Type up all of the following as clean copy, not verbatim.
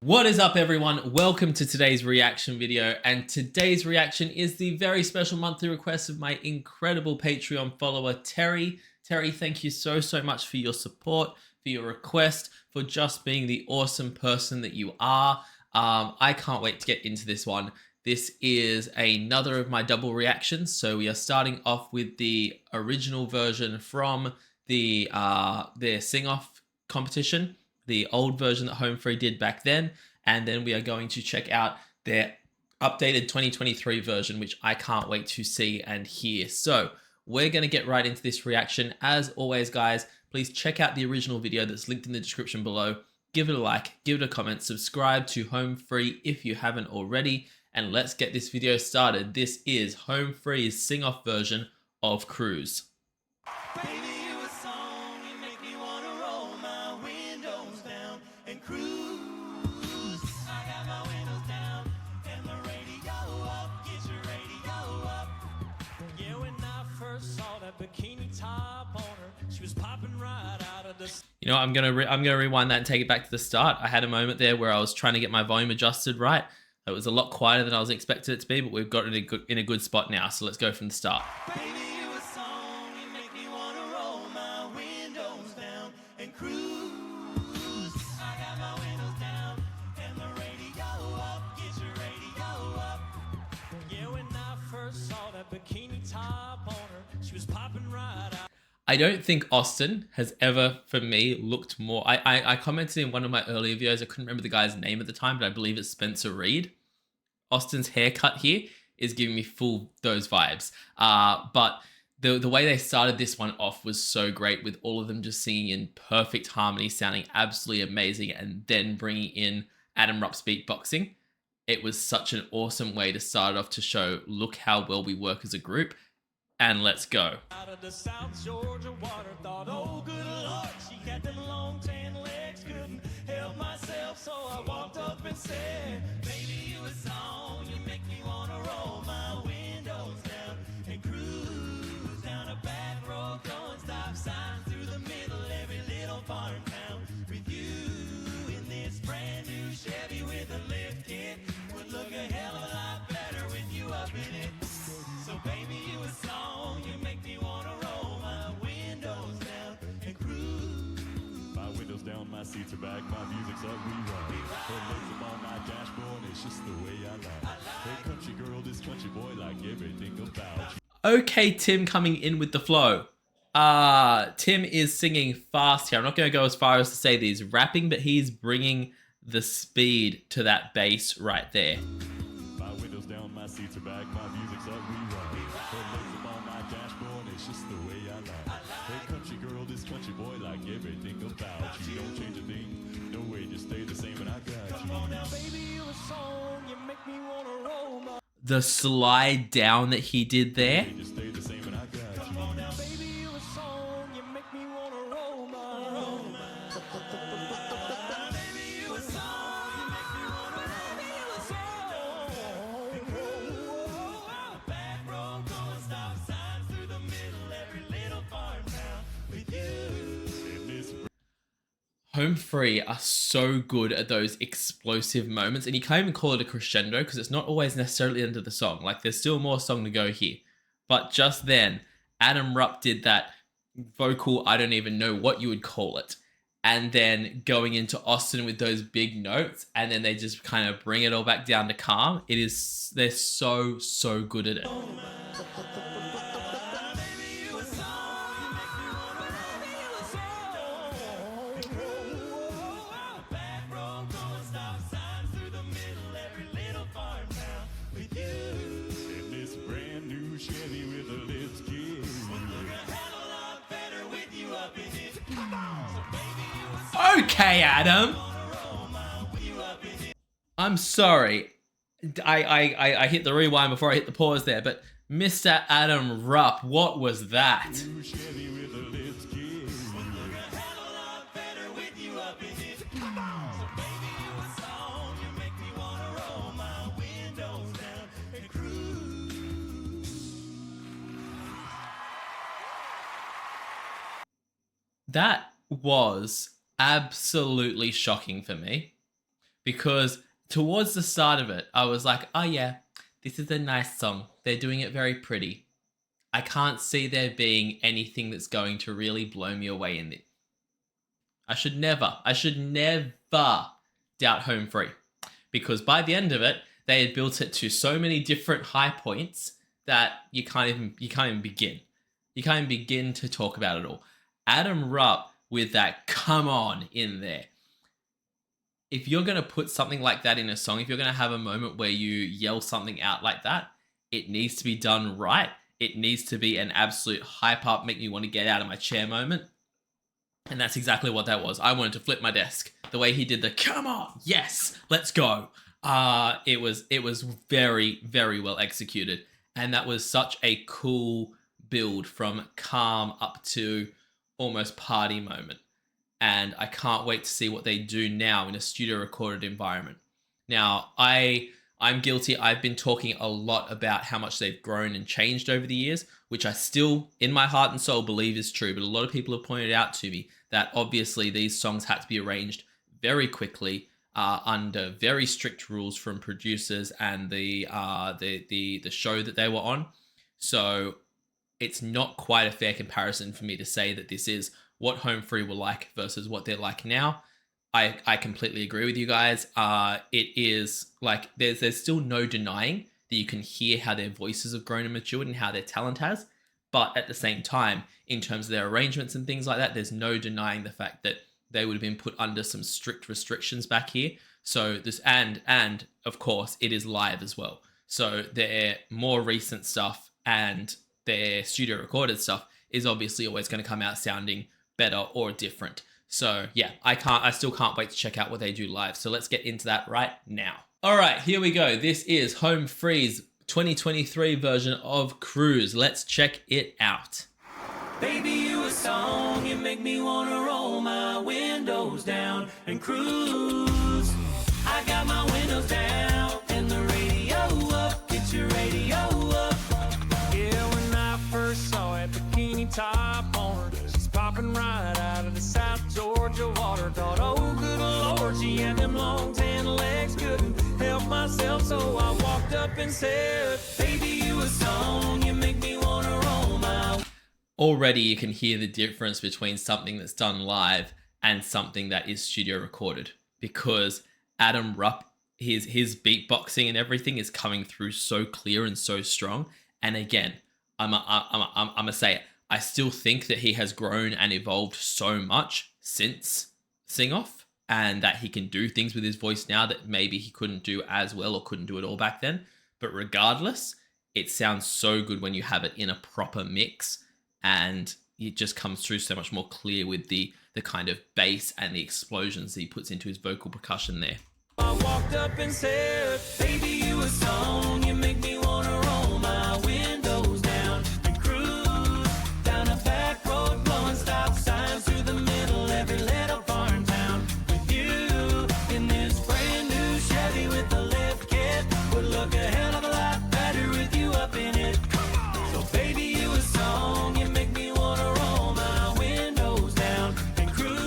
What is up, everyone? Welcome to today's reaction video, and today's reaction is the very special monthly request of my incredible Patreon follower Terry. Terry, thank you so much for your support, for your request, for just being the awesome person that you are. I can't wait to get into this one. This is another of my double reactions, so we are starting off with the original version from their sing-off competition, the old version that Home Free did back then, and then we are going to check out their updated 2023 version, which I can't wait to see and hear. So we're going to get right into this reaction. As always, guys, please check out the original video that's linked in the description below. Give it a like, give it a comment, subscribe to Home Free if you haven't already, and let's get this video started. This is Home Free's sing-off version of Cruise. You know, I'm gonna rewind that and take it back to the start. I had a moment there where I was trying to get my volume adjusted right. It was a lot quieter than I was expecting it to be, but we've got it in a good spot now. So let's go from the start. I don't think Austin has ever, for me, looked more... I commented in one of my earlier videos, I couldn't remember the guy's name at the time, but I believe it's Spencer Reed. Austin's haircut here is giving me full those vibes. But the way they started this one off was so great, with all of them just singing in perfect harmony, sounding absolutely amazing, and then bringing in Adam Rupp's beatboxing. It was such an awesome way to start off, to show, look how well we work as a group. And let's go. Out of the South Georgia water, thought, oh good Lord, she had them long tan legs, couldn't help myself, so I walked up and said, baby, you a song, you make me wanna roll my windows down and cruise down a back road, going stop signs through the middle, every little farm town. With you in this brand new Chevy with a lift kit, would look a hell of a lot better with you up in it. So baby, you a song, you make me wanna roll my windows down and cruise. My windows down, my seats are back, my music's up, we ride. Her legs up on my dashboard, it's just the way I like. Hey country girl, this country boy, like everything about you. Okay, Tim coming in with the flow. Tim is singing fast here. I'm not going to go as far as to say that he's rapping, but he's bringing the speed to that bass right there. My windows down, my seats are back, my music's up, we ride. Her legs up on my dashboard, it's just the way I like. Hey country girl, this country boy, like everything about you. Don't change a thing, no way, just stay the same and I got you. Come on now, baby, you a song, you make me wanna roll my... The slide down that he did there. Just stay the same and I got you. Come on now, baby, you a song, you make me wanna roll my... Home Free are so good at those explosive moments, and you can't even call it a crescendo because it's not always necessarily the end of the song. Like, there's still more song to go here. But just then, Adam Rupp did that vocal, I don't even know what you would call it. And then going into Austin with those big notes, and then they just kind of bring it all back down to calm. They're so good at it. Okay, Adam. I'm sorry. I hit the rewind before I hit the pause there, but Mr. Adam Rupp, what was that? That was absolutely shocking for me, because towards the start of it, I was like, oh yeah, this is a nice song. They're doing it very pretty. I can't see there being anything that's going to really blow me away in it. I should never doubt Home Free, because by the end of it, they had built it to so many different high points that you can't even begin. You can't even begin to talk about it all. Adam Rupp with that "come on" in there. If you're going to put something like that in a song, if you're going to have a moment where you yell something out like that, it needs to be done right. It needs to be an absolute hype up, make me want to get out of my chair moment. And that's exactly what that was. I wanted to flip my desk. The way he did the "come on, yes, let's go." It was very, very well executed. And that was such a cool build from calm up to almost party moment. And I can't wait to see what they do now in a studio recorded environment. Now, I'm guilty. I've been talking a lot about how much they've grown and changed over the years, which I still, in my heart and soul, believe is true. But a lot of people have pointed out to me that obviously these songs had to be arranged very quickly under very strict rules from producers and the show that they were on. So it's not quite a fair comparison for me to say that this is what Home Free were like versus what they're like now. I completely agree with you guys. It is like there's still no denying that you can hear how their voices have grown and matured and how their talent has. But at the same time, in terms of their arrangements and things like that, there's no denying the fact that they would have been put under some strict restrictions back here. So this and of course it is live as well. So their more recent stuff and their studio recorded stuff is obviously always going to come out sounding better or different. So yeah, I still can't wait to check out what they do live. So let's get into that right now. All right, here we go. This is Home Free's 2023 version of Cruise. Let's check it out. Baby, you a song, you make me wanna roll my windows down and cruise. I got my windows down and the radio up, get your radio up. Yeah, when I first saw that bikini top on her, she's popping right out of the South Georgia water. Thought, oh good Lord, she had them long tan legs, couldn't help myself, so I walked up and said, baby, you a song, you make me wanna roll my. Already you can hear the difference between something that's done live and something that is studio recorded, because Adam Rupp, his beatboxing and everything is coming through so clear and so strong. And again, I'm gonna say it, I still think that he has grown and evolved so much since Sing Off, and that he can do things with his voice now that maybe he couldn't do as well or couldn't do it all back then. But regardless, it sounds so good when you have it in a proper mix, and it just comes through so much more clear with the kind of bass and the explosions that he puts into his vocal percussion there. I walked up and said, baby, you a song, you make me wanna roll my windows down and cruise down a back road, blowing stop signs through the middle every little farm town. With you in this brand new Chevy with the lift kit, would look a hell of a lot better with you up in it. So baby, you a song, you make me wanna roll my windows down and cruise.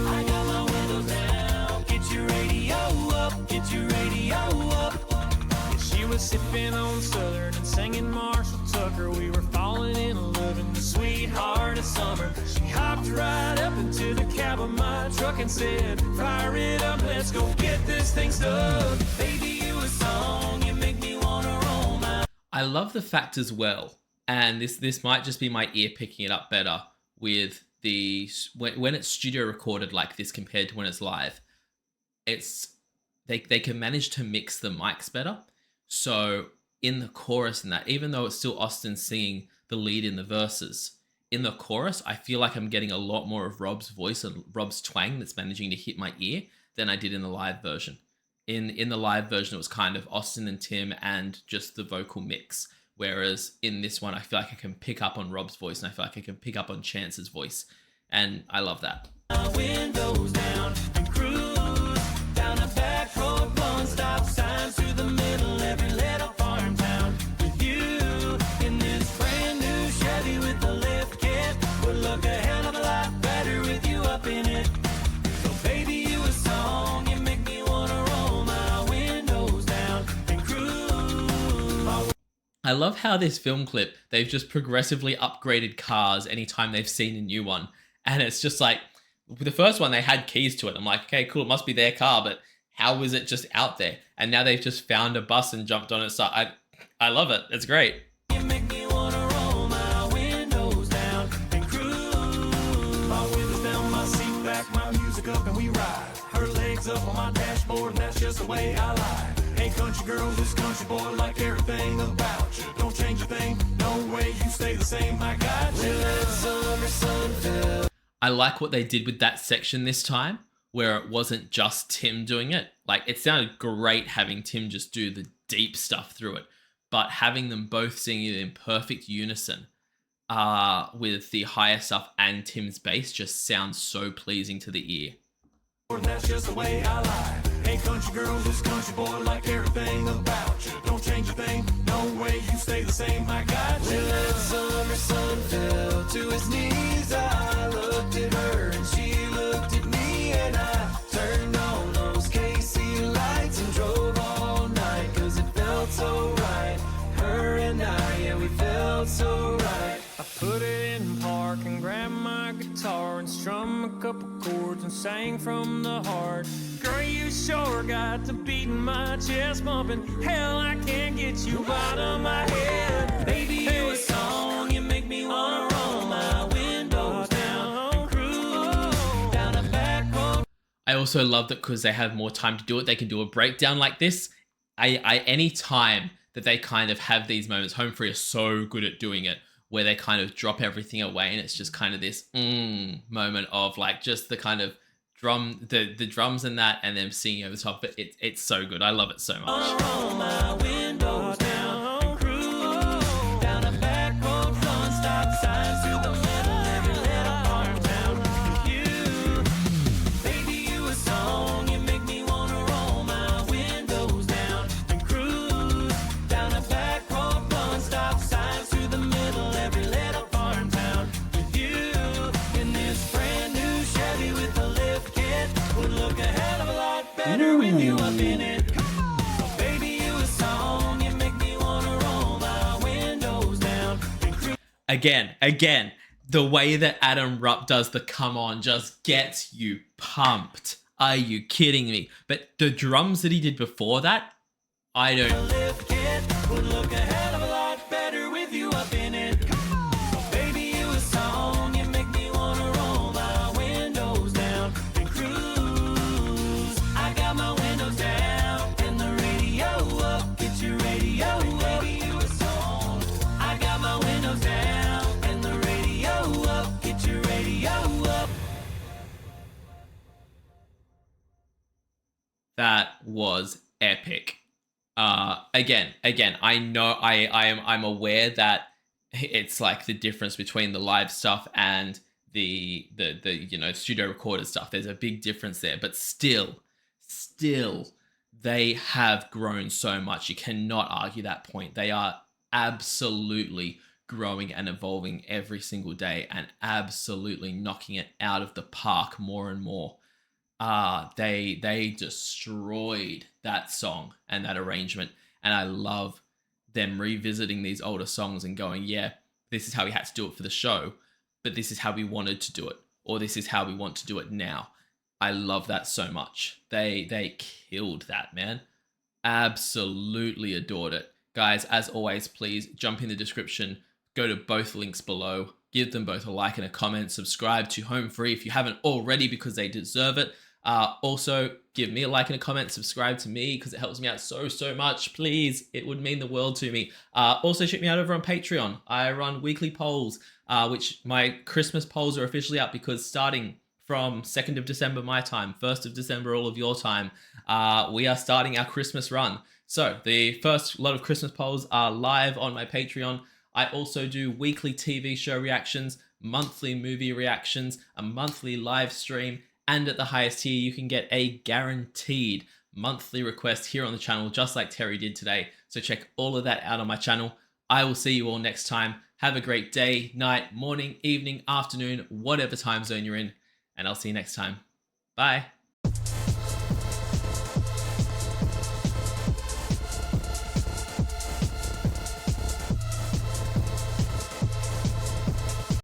I got my windows down, get your radio up, get your radio up. Yeah, she was sipping on Southern and singing Marshall Tucker. We were falling in love in the sweetheart of summer. She hopped right up into the cab of my truck and said, fire it up, let's go get this thing stuck. Baby, you a song, you make me wanna roll my. I love the fact as well, and this might just be my ear picking it up better with when it's studio recorded like this compared to when it's live. It's they can manage to mix the mics better. So in the chorus and that, even though it's still Austin singing the lead in the verses, in the chorus, I feel like I'm getting a lot more of Rob's voice and Rob's twang that's managing to hit my ear than I did in the live version. In the live version, it was kind of Austin and Tim and just the vocal mix. Whereas in this one, I feel like I can pick up on Rob's voice and I feel like I can pick up on Chance's voice. And I love that. Windows down and cruise down a back road, blowing stop signs through the middle every little farm town. With you in this brand new Chevy with the lift kit, would look a hell of a lot better with you up in it. So baby, you a song, you make I love how this film clip, they've just progressively upgraded cars anytime they've seen a new one. And it's just like, with the first one, they had keys to it. I'm like, okay, cool, it must be their car, but how is it just out there? And now they've just found a bus and jumped on it. So I love it. It's great. You make me wanna roll my windows down and cruise. My windows down, my seat back, my music up, and we ride. Her legs up on my dashboard, and that's just the way I lie. Hey, country girl, this country boy, like everything about you. Don't change a thing, no way, you stay the same. I got you. Let summer sun fill. I like what they did with that section this time, where it wasn't just Tim doing it. Like, it sounded great having Tim just do the deep stuff through it, but having them both singing it in perfect unison with the higher stuff and Tim's bass just sounds so pleasing to the ear. That's just the way I lie. Hey, country girl, this country boy, like everything about you. Don't change a thing, no way, you stay the same. I got you. Let summer sun fell to his knees. I looked at her and she looked at me, and I turned on those KC lights and drove all night, cause it felt so right. Her and I, yeah, we felt so right. I put it in park and grabbed my guitar and strummed a couple chords and sang from the heart. Girl, you sure got the beat in my chest bumping. Hell, I can't get you out of my head. Baby, you a song, you make me wanna roll my windows down and cruise down a back road. I also love that because they have more time to do it, they can do a breakdown like this. Any time that they kind of have these moments, Home Free are so good at doing it, where they kind of drop everything away and it's just kind of this moment of like just the kind of the drums and that, and them singing over the top. But it's so good. I love it so much. Roll my windows down and cruise down a back road, blowing stop signs through the middle of every little farm town. You, baby, you a song, you make me wanna roll my windows down and cruise down a back road, blowing stop signs through the middle of every little farm town. With you in this brand new Chevy with a lift kit, would look a hell of a lot better with you up in it. Oh, baby, you a song, you make me wanna roll my windows down and cruise. Again, the way that Adam Rupp does the come on just gets you pumped. Are you kidding me? But the drums that he did before that, I don't. Lift kit would look a hell of a lot better with you up in it. Oh, baby, you a song, you make me wanna roll my windows down and cruise. I got my windows down and the radio up. Get your radio up. Baby, you a song. I got my windows down and the radio up. Get your radio up. That was epic. Again, I know I'm aware that it's like the difference between the live stuff and the studio recorded stuff. There's a big difference there, but still they have grown so much. You cannot argue that point. They are absolutely growing and evolving every single day and absolutely knocking it out of the park more and more. They destroyed that song and that arrangement, and I love them revisiting these older songs and going, yeah, this is how we had to do it for the show, but this is how we wanted to do it, or this is how we want to do it now. I love that so much. They killed that, man. Absolutely adored it. Guys, as always, please jump in the description, go to both links below, give them both a like and a comment, subscribe to Home Free if you haven't already, because they deserve it. Also, give me a like and a comment, subscribe to me because it helps me out so much. Please, it would mean the world to me. Also, check me out over on Patreon. I run weekly polls, which my Christmas polls are officially up because starting from 2nd of December my time, 1st of December all of your time, we are starting our Christmas run. So the first lot of Christmas polls are live on my Patreon. I also do weekly TV show reactions, monthly movie reactions, a monthly live stream, and at the highest tier, you can get a guaranteed monthly request here on the channel, just like Terry did today. So check all of that out on my channel. I will see you all next time. Have a great day, night, morning, evening, afternoon, whatever time zone you're in, and I'll see you next time. Bye.